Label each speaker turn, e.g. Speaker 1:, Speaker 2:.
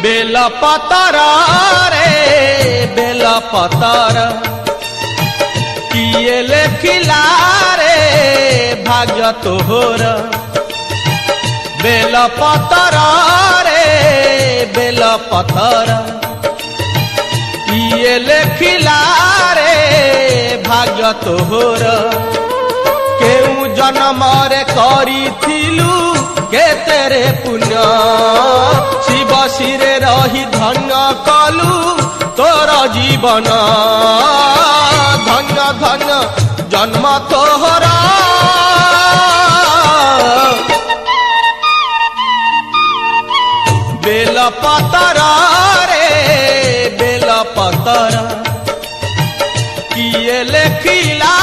Speaker 1: bell पतर रे bell पतर किए लेखिला रे भाग्य तोहर बेल पतर रे बेल पतर किए लेखिला रे भाग्य तोहर केउ जन्म रे करिथिलु केतेरे पुण्य शिव शिरे रही धन्य कलु तोर जीवन धन्य धन्य जन्म तोहरा बेल पतर रे बेल पतर किए लेखिला